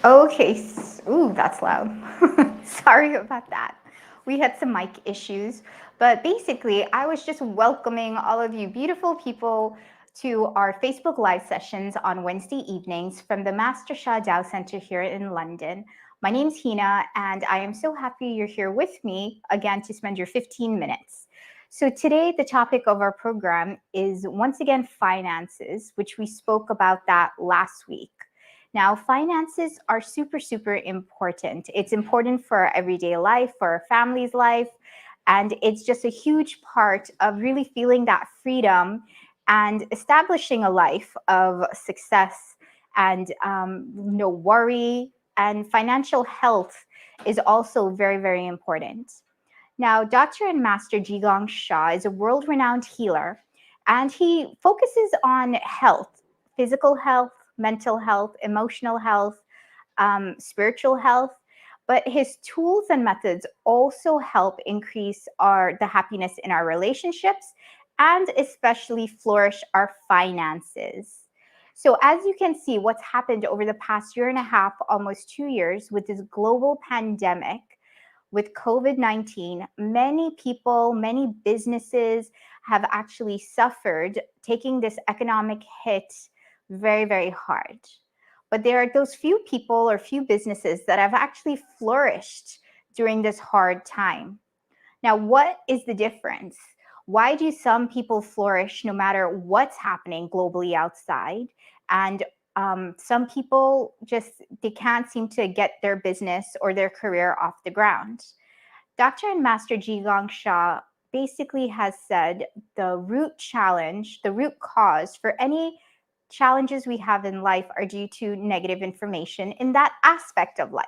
Okay, ooh, that's loud. Sorry about that. We had some mic issues, but basically, I was just welcoming all of you beautiful people to our Facebook Live sessions on Wednesday evenings from the Master Sha Tao Centre here in London. My name's Hina, and I am so happy you're here with me again to spend your 15 minutes. So today, the topic of our program is once again finances, which we spoke about that last week. Now, finances are super, super important. It's important for our everyday life, for our family's life, and it's just a huge part of really feeling that freedom and establishing a life of success and no worry. And financial health is also very, very important. Now, Dr. and Master Jigong Sha is a world-renowned healer, and he focuses on health, physical health, mental health, emotional health, spiritual health. But his tools and methods also help increase the happiness in our relationships and especially flourish our finances. So as you can see, what's happened over the past year and a half, almost 2 years, with this global pandemic, with COVID-19, many people, many businesses have actually suffered, taking this economic hit very, very hard. But there are those few people or few businesses that have actually flourished during this hard time. Now, what is the difference? Why do some people flourish no matter what's happening globally outside? And some people they can't seem to get their business or their career off the ground. Dr. and Master Jigong Sha basically has said the root challenge, the root cause for any challenges we have in life are due to negative information in that aspect of life.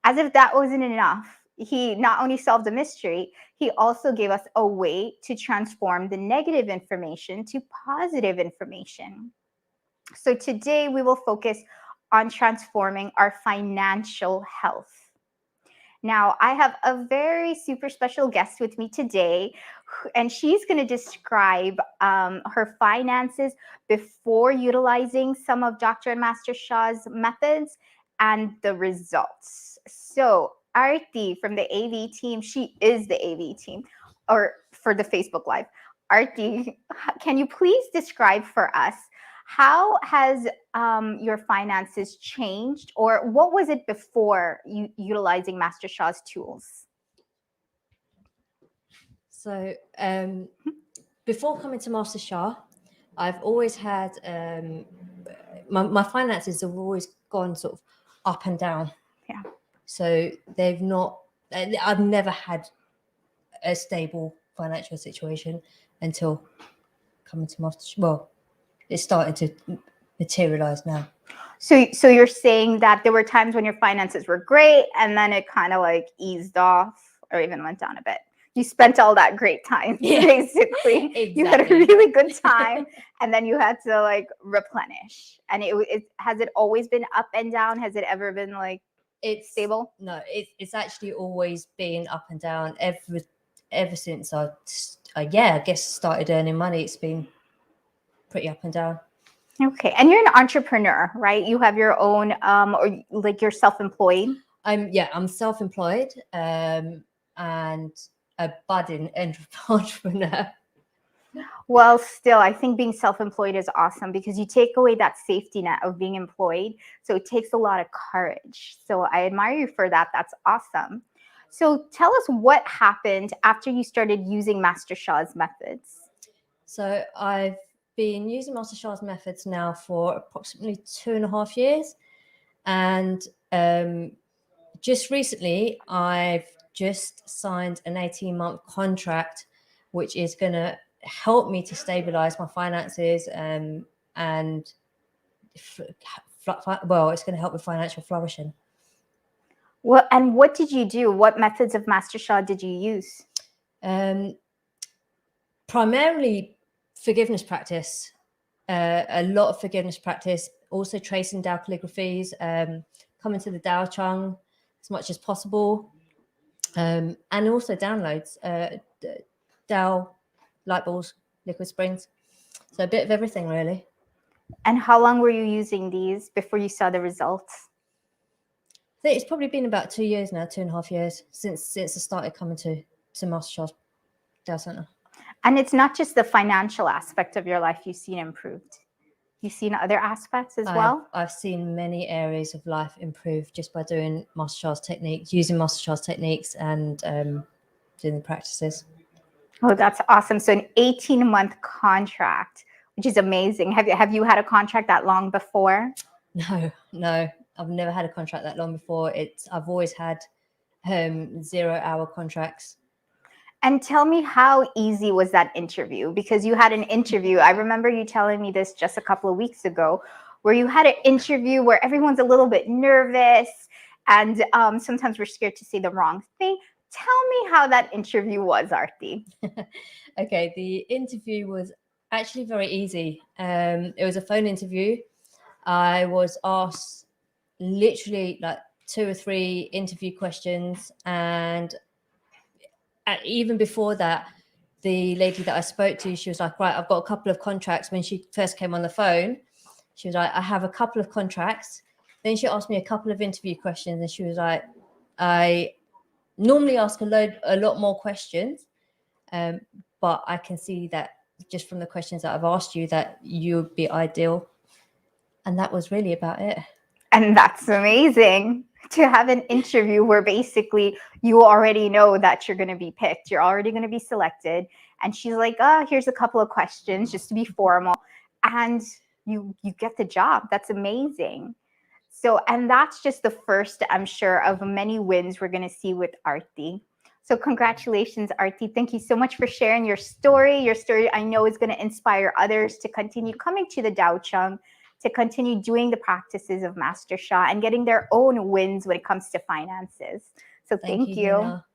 As if that wasn't enough, he not only solved the mystery, he also gave us a way to transform the negative information to positive information. So today we will focus on transforming our financial health. Now, I have a very super special guest with me today, and she's going to describe her finances before utilizing some of Dr. and Master Shah's methods and the results. So, Arti from the AV team, she is the AV team, or for the Facebook Live. Arti, can you please describe for us how has your finances changed, or what was it before you utilizing Master Shah's tools? So before coming to Master Sha, I've always had my finances have always gone sort of up and down. Yeah. So I've never had a stable financial situation until coming to Master Sha. Well, it's starting to materialize now. So you're saying that there were times when your finances were great and then it kind of like eased off or even went down a bit. You spent all that great time, basically. Exactly. You had a really good time and then you had to like replenish. And has it always been up and down? Has it ever been like it's stable? No, it's actually always been up and down ever since I guess started earning money. It's been pretty up and down. Okay, and you're an entrepreneur, right? You have your own, or like you're self-employed. I'm self-employed, and a budding entrepreneur. Well, still, I think being self-employed is awesome because you take away that safety net of being employed. So it takes a lot of courage. So I admire you for that. That's awesome. So tell us what happened after you started using Master Shah's methods. So I've been using Master Sha's methods now for approximately 2.5 years. And just recently, I've just signed an 18-month contract, which is going to help me to stabilize my finances and it's going to help with financial flourishing. Well, and what did you do? What methods of Master Sha did you use? Primarily forgiveness practice, a lot of forgiveness practice, also tracing Dao calligraphies, coming to the Dao Chang as much as possible, and also downloads, Dao light balls, liquid springs. So a bit of everything, really. And how long were you using these before you saw the results? I think it's probably been about 2 years now, 2.5 years since I started coming to Master Sha Tao Centre. And it's not just the financial aspect of your life you've seen improved. You've seen other aspects as well? I've seen many areas of life improve just by doing Master Sha's techniques, using Master Sha's techniques, and doing the practices. Oh, that's awesome. So an 18-month contract, which is amazing. Have you had a contract that long before? No, I've never had a contract that long before. I've always had 0-hour contracts. And tell me, how easy was that interview? Because you had an interview. I remember you telling me this just a couple of weeks ago, where you had an interview where everyone's a little bit nervous and sometimes we're scared to say the wrong thing. Tell me how that interview was, Arti. Okay, the interview was actually very easy. It was a phone interview. I was asked literally like 2 or 3 interview questions, and even before that, the lady that I spoke to, she was like, right, I've got a couple of contracts. When she first came on the phone, she was like, I have a couple of contracts. Then she asked me a couple of interview questions, and she was like, I normally ask a lot more questions, but I can see that just from the questions that I've asked you that you would be ideal. And that was really about it. And that's amazing to have an interview where basically you already know that you're going to be picked. You're already going to be selected. And she's like, oh, here's a couple of questions just to be formal. And you get the job. That's amazing. So, and that's just the first, I'm sure, of many wins we're going to see with Arti. So congratulations, Arti. Thank you so much for sharing your story. Your story, I know, is going to inspire others to continue coming to the Dao Chung, to continue doing the practices of Master Sha and getting their own wins when it comes to finances. So thank you. Hina.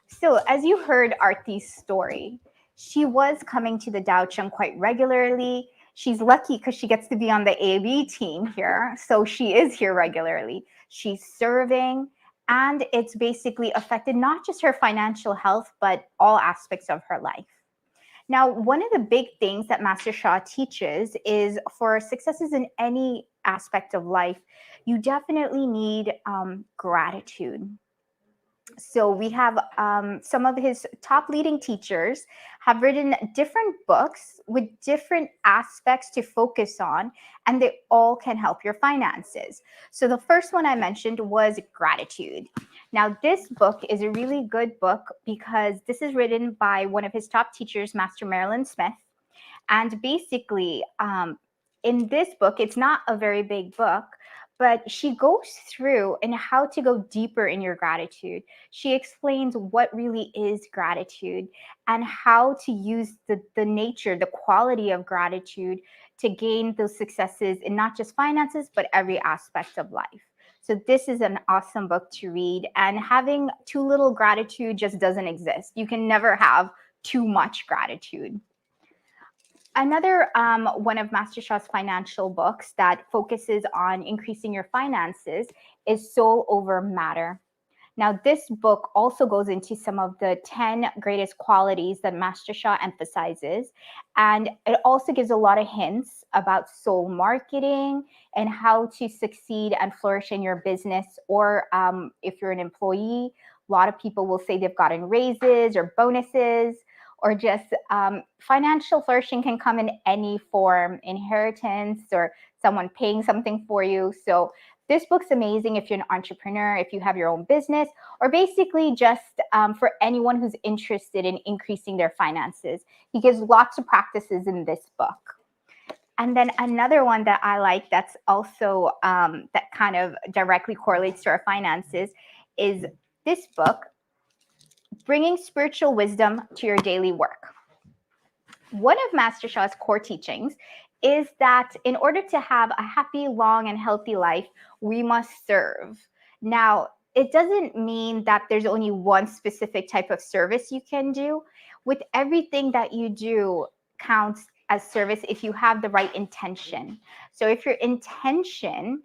So as you heard Arti's story, she was coming to the Dao Chung quite regularly. She's lucky because she gets to be on the AB team here. So she is here regularly. She's serving, and it's basically affected not just her financial health, but all aspects of her life. Now, one of the big things that Master Sha teaches is for successes in any aspect of life, you definitely need gratitude. So we have some of his top leading teachers have written different books with different aspects to focus on, and they all can help your finances. So the first one I mentioned was gratitude. Now, this book is a really good book because this is written by one of his top teachers, Master Marilyn Smith. And basically, in this book, it's not a very big book, but she goes through and how to go deeper in your gratitude. She explains what really is gratitude and how to use the nature, the quality of gratitude to gain those successes in not just finances, but every aspect of life. So this is an awesome book to read, and having too little gratitude just doesn't exist. You can never have too much gratitude. Another one of Master Sha's financial books that focuses on increasing your finances is Soul Over Matter. Now, this book also goes into some of the 10 greatest qualities that Master Sha emphasizes. And it also gives a lot of hints about soul marketing and how to succeed and flourish in your business. Or if you're an employee, a lot of people will say they've gotten raises or bonuses, or just financial flourishing can come in any form, inheritance or someone paying something for you. So this book's amazing if you're an entrepreneur, if you have your own business, or basically just for anyone who's interested in increasing their finances. He gives lots of practices in this book. And then another one that I like that's also that kind of directly correlates to our finances is this book, Bringing Spiritual Wisdom to Your Daily Work. One of Master Sha's core teachings is that in order to have a happy, long, and healthy life, we must serve. Now, it doesn't mean that there's only one specific type of service you can do. With everything that you do counts as service if you have the right intention. So if your intention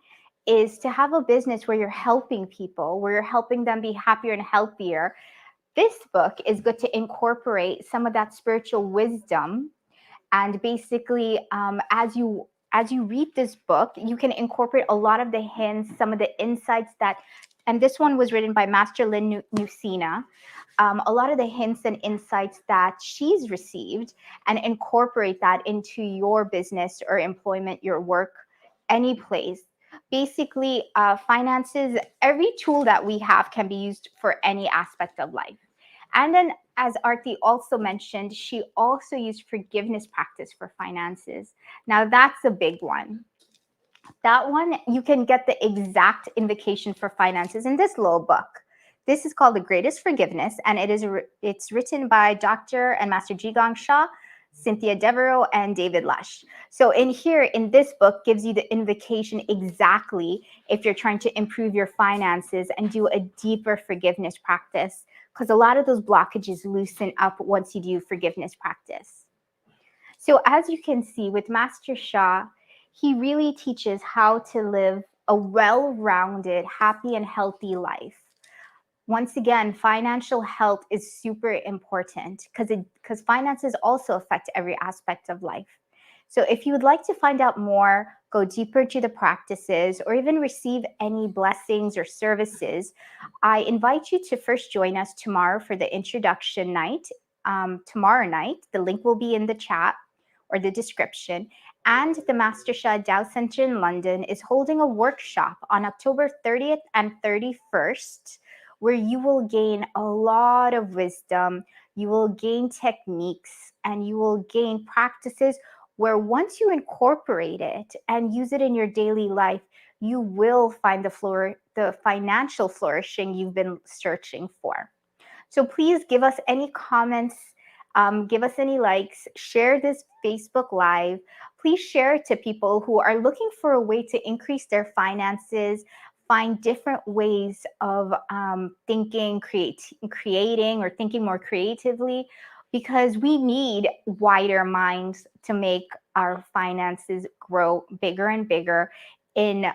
is to have a business where you're helping people, where you're helping them be happier and healthier, this book is good to incorporate some of that spiritual wisdom And basically, as you read this book, you can incorporate a lot of the hints, some of the insights that, and this one was written by Master Lynn Nucina, a lot of the hints and insights that she's received, and incorporate that into your business or employment, your work, any place. Basically, finances, every tool that we have can be used for any aspect of life. And then, as Arti also mentioned, she also used forgiveness practice for finances. Now, that's a big one. That one, you can get the exact invocation for finances in this little book. This is called The Greatest Forgiveness, and it's written by Dr. and Master Jigong Shah, Cynthia Devereaux, and David Lush. So in here, in this book, gives you the invocation exactly if you're trying to improve your finances and do a deeper forgiveness practice, because a lot of those blockages loosen up once you do forgiveness practice. So as you can see with Master Sha, he really teaches how to live a well-rounded, happy and healthy life. Once again, financial health is super important because finances also affect every aspect of life. So if you would like to find out more, go deeper to the practices, or even receive any blessings or services, I invite you to first join us tomorrow for the introduction night. Tomorrow night, the link will be in the chat or the description. And the Master Sha Tao Centre in London is holding a workshop on October 30th and 31st, where you will gain a lot of wisdom, you will gain techniques, and you will gain practices where once you incorporate it and use it in your daily life, you will find the financial flourishing you've been searching for. So please give us any comments, give us any likes, share this Facebook Live. Please share it to people who are looking for a way to increase their finances, find different ways of thinking, creating, or thinking more creatively, because we need wider minds to make our finances grow bigger and bigger in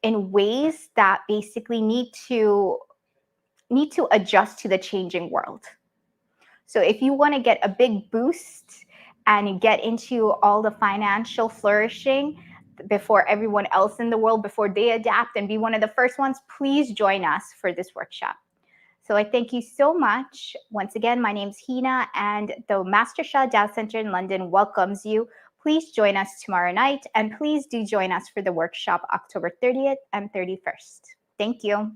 ways that basically need to adjust to the changing world. So if you want to get a big boost and get into all the financial flourishing before everyone else in the world, before they adapt and be one of the first ones, please join us for this workshop. So I thank you so much. Once again, my name's Hina, and the Master Sha Tao Centre in London welcomes you. Please join us tomorrow night, and please do join us for the workshop October 30th and 31st. Thank you.